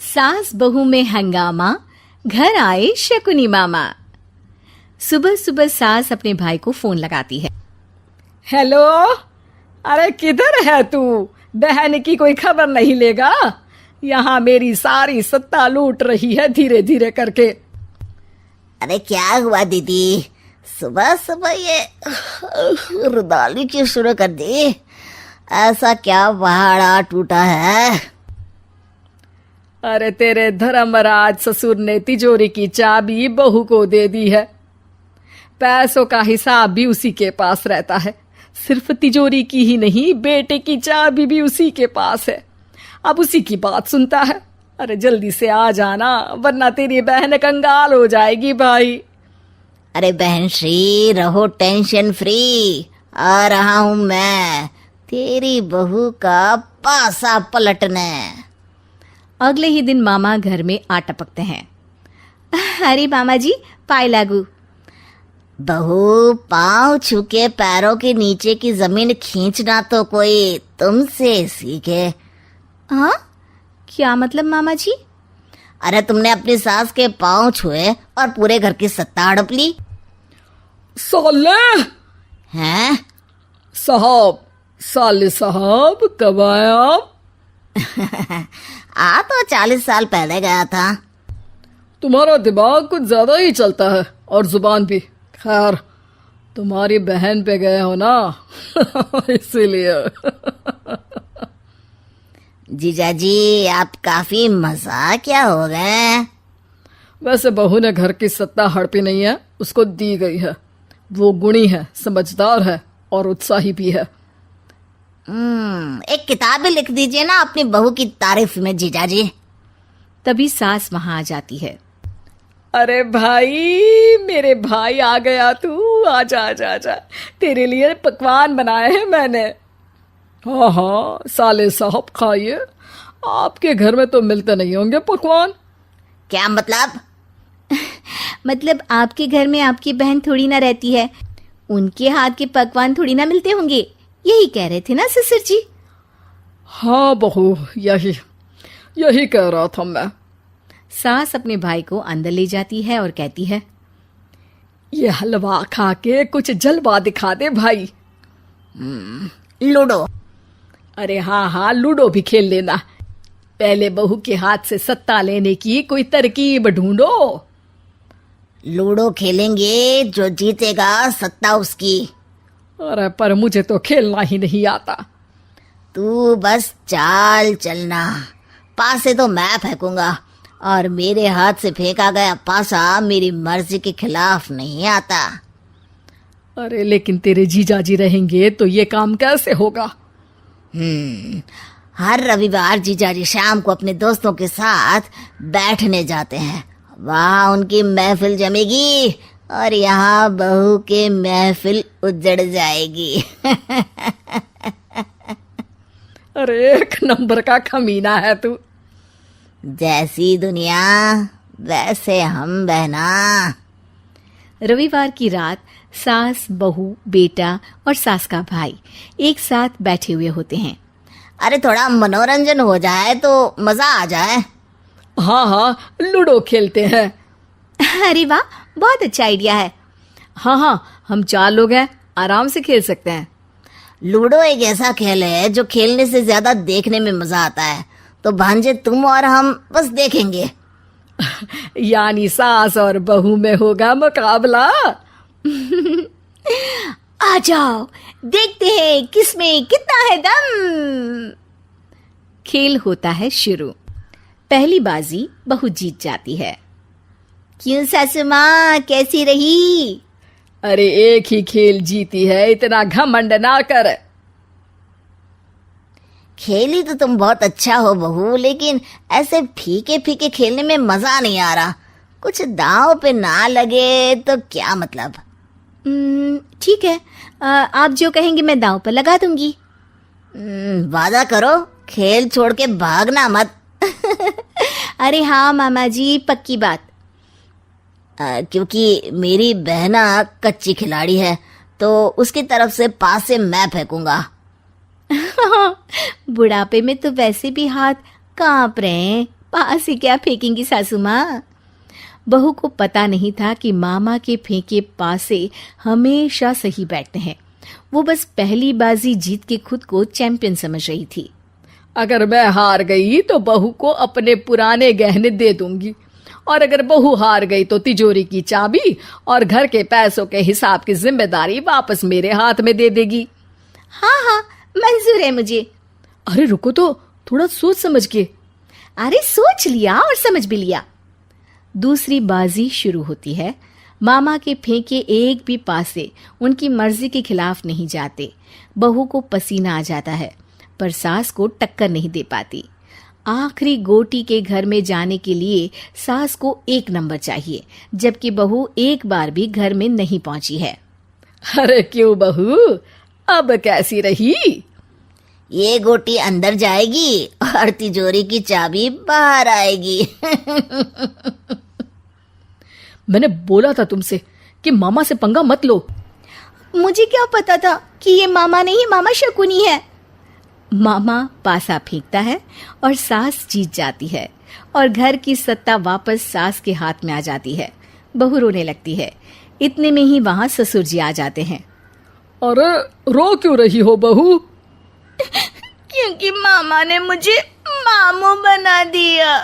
सास बहू में हंगामा, घर आए शकुनी मामा। सुबह सुबह सास अपने भाई को फोन लगाती है। हेलो, अरे किधर है तू? बहन की कोई खबर नहीं लेगा? यहाँ मेरी सारी सत्ता लूट रही है धीरे धीरे करके। अरे क्या हुआ दीदी, सुबह सुबह ये रुदाली क्यों शुरू कर दी? ऐसा क्या पहाड़ा टूटा है? अरे तेरे धर्मराज ससुर ने तिजोरी की चाबी बहू को दे दी है। पैसों का हिसाब भी उसी के पास रहता है। सिर्फ तिजोरी की ही नहीं, बेटे की चाबी भी उसी के पास है। अब उसी की बात सुनता है। अरे जल्दी से आ जाना, वरना तेरी बहन कंगाल हो जाएगी भाई। अरे बहन श्री, रहो टेंशन फ्री। आ रहा हूं मैं, तेरी बहू का पासा पलटने। अगले ही दिन मामा घर में आ टपकते हैं। अरे मामा जी, पाए लागू। बहू, पाँव छू के पैरों के नीचे की जमीन खींचना तो कोई तुमसे सीखे। हाँ, क्या मतलब मामा जी? अरे तुमने अपनी सास के पाँव छुए और पूरे घर की सत्ता हड़प ली। साले हैं? साहब, साले साहब कब आए आप? आ तो 40 साल पहले गया था। तुम्हारा दिमाग कुछ ज्यादा ही चलता है और जुबान भी। खैर, तुम्हारी बहन पे गए हो ना इसीलिए। जीजा जी, आप काफी मजाकिया हो गए। वैसे बहू ने घर की सत्ता हड़पी नहीं है, उसको दी गई है। वो गुणी है, समझदार है और उत्साही भी है। एक किताब भी लिख दीजिए ना अपनी बहू की तारीफ में जीजा जी। तभी सास वहां आ जाती है। अरे भाई, मेरे भाई आ गया तू। आजा आजा आजा, तेरे लिए पकवान बनाए हैं मैंने। हाँ हाँ साले साहब, खाइए। आपके घर में तो मिलते नहीं होंगे पकवान। क्या मतलब? मतलब आपके घर में आपकी बहन थोड़ी ना रहती है, उनके हाथ के पकवान थोड़ी ना मिलते होंगे, यही कह रहे थे ना ससुर जी? हाँ बहू, यही कह रहा था मैं। सास अपने भाई को अंदर ले जाती है और कहती है, ये हलवा खा के कुछ जलवा दिखा दे भाई। लूडो? अरे हाँ हाँ, लूडो भी खेल लेना। पहले बहू के हाथ से सत्ता लेने की कोई तरकीब ढूंढो। लूडो खेलेंगे, जो जीतेगा सत्ता उसकी। अरे पर मुझे तो खेलना ही नहीं आता। तू बस चाल चलना, पासे तो मैं फेंकूंगा और मेरे हाथ से फेंका गया पासा मेरी मर्जी के खिलाफ नहीं आता। अरे लेकिन तेरे जीजाजी रहेंगे तो ये काम कैसे होगा? हर रविवार जीजाजी शाम को अपने दोस्तों के साथ बैठने जाते हैं। वहाँ उनकी महफिल जमेगी और यहाँ बहू की महफिल उजड़ जाएगी। अरे एक नंबर का कमीना है तू। जैसी दुनिया वैसे हम बहना। रविवार की रात सास, बहू, बेटा और सास का भाई एक साथ बैठे हुए होते हैं। अरे थोड़ा मनोरंजन हो जाए तो मजा आ जाए। हाँ हाँ, लूडो खेलते हैं। अरे वाह, बहुत अच्छा आइडिया है। हाँ हाँ, हम 4 लोग हैं, आराम से खेल सकते हैं। लूडो एक ऐसा खेल है जो खेलने से ज्यादा देखने में मजा आता है। तो भांजे, तुम और हम बस देखेंगे। यानी सास और बहू में होगा मुकाबला। आ जाओ, देखते हैं किसमें कितना है दम। खेल होता है शुरू। पहली बाजी बहू जीत जाती है। क्यों सासू माँ, कैसी रही? अरे एक ही खेल जीती है, इतना घमंड ना कर। खेली तो तुम बहुत अच्छा हो बहू, लेकिन ऐसे फीके फीके खेलने में मजा नहीं आ रहा। कुछ दांव पे ना लगे तो क्या मतलब? ठीक है, आप जो कहेंगे मैं दांव पर लगा दूंगी। वादा करो, खेल छोड़ के भागना मत। अरे हाँ मामा जी, पक्की बात। क्योंकि मेरी बहना कच्ची खिलाड़ी है, तो उसकी तरफ से पास से मैं फेंकूंगा। बुढ़ापे में तो वैसे भी हाथ कांप रहे हैं, पास से क्या फेंकेंगी सासू माँ। बहू को पता नहीं था कि मामा के फेंके पासे हमेशा सही बैठते हैं। वो बस पहली बाजी जीत के खुद को चैंपियन समझ रही थी। अगर मैं हार गई तो बहू को अपने पुराने गहने दे दूंगी, और अगर बहू हार गई तो तिजोरी की चाबी और घर के पैसों के हिसाब की जिम्मेदारी वापस मेरे हाथ में दे देगी। हाँ हाँ, मंजूर है मुझे। अरे रुको तो, थोड़ा सोच समझ के। अरे सोच लिया और समझ भी लिया। दूसरी बाजी शुरू होती है। मामा के फेंके एक भी पासे उनकी मर्जी के खिलाफ नहीं जाते। बहू को पसीना आ जाता है, पर सास को टक्कर नहीं दे पाती। आखिरी गोटी के घर में जाने के लिए सास को 1 नंबर चाहिए, जबकि बहू एक बार भी घर में नहीं पहुंची है। अरे क्यों बहू, अब कैसी रही? ये गोटी अंदर जाएगी और तिजोरी की चाबी बाहर आएगी। मैंने बोला था तुमसे कि मामा से पंगा मत लो। मुझे क्या पता था कि ये मामा नहीं, मामा शकुनी है। मामा पासा फेंकता है और सास जीत जाती है और घर की सत्ता वापस सास के हाथ में आ जाती है। बहू रोने लगती है। इतने में ही वहां ससुर जी आ जाते हैं। अरे रो क्यों रही हो बहू? क्योंकि मामा ने मुझे मामू बना दिया।